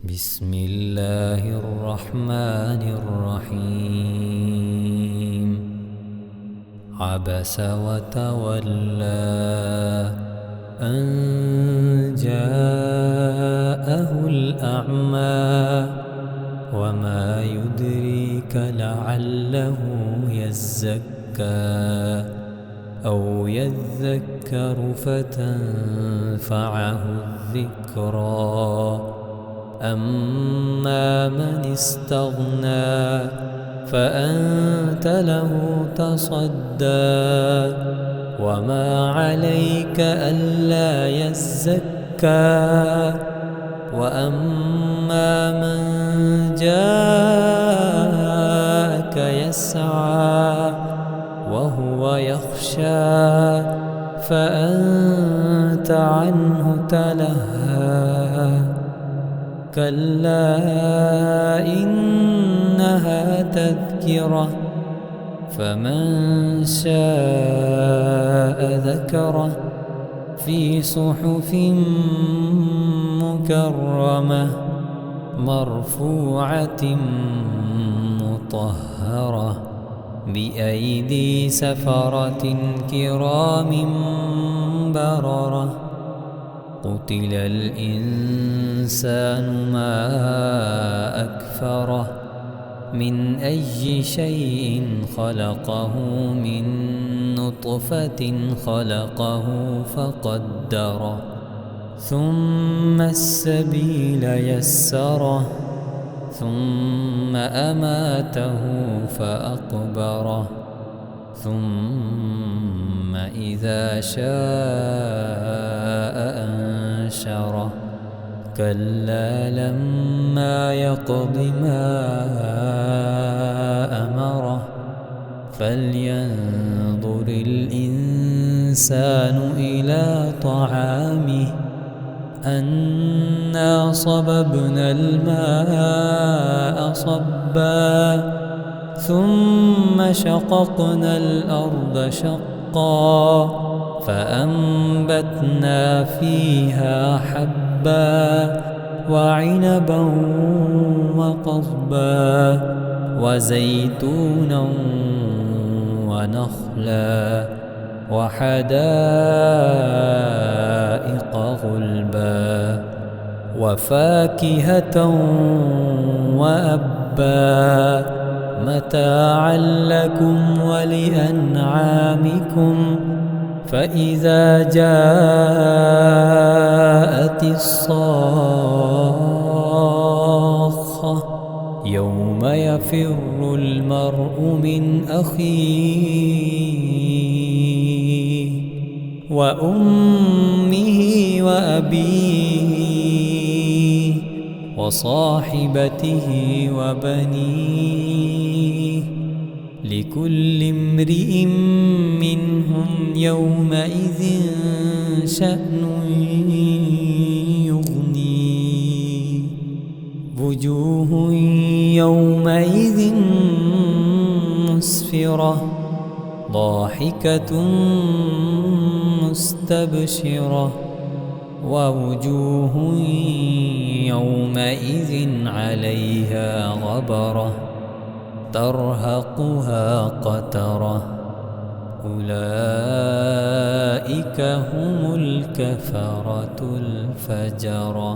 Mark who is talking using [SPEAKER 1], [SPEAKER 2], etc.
[SPEAKER 1] بسم الله الرحمن الرحيم. عبس وتولى أن جاءه الأعمى وما يدريك لعله يزكى أو يذكر فتنفعه الذكرى. أما من استغنى فأنت له تصدى وما عليك ألا يزكى. وأما من جاءك يسعى وهو يخشى فأنت عنه تلهى. كلا إنها تذكرة فمن شاء ذكره في صحف مكرمة مرفوعة مطهرة بأيدي سفرة كرام بررة. قتل الإنسان ما أكفره من أي شيء خلقه من نطفة خلقه فقدره ثم السبيل يسره ثم أماته فأقبره ثم إذا شاء أنشره. كلا لما يقض ما أمره فلينظر الإنسان إلى طعامه أنا صببنا الماء صبا ثم شققنا الأرض شقا فأنبتنا فيها حبا وعنبا وقضبا وزيتونا ونخلا وحدائق غلبا وفاكهة وأبا متاعا لكم ولأنعامكم. فإذا جاءت الصاخة يوم يفر المرء من أخيه وأمه وأبيه وصاحبته وبنيه لكل امرئ منهم يومئذ شأن يغنيه. وجوه يومئذ مسفرة ضاحكة مستبشرة ووجوه يومئذ عليها غبرة ترهقها قترة. أولئك هم الكفرة الفجرة.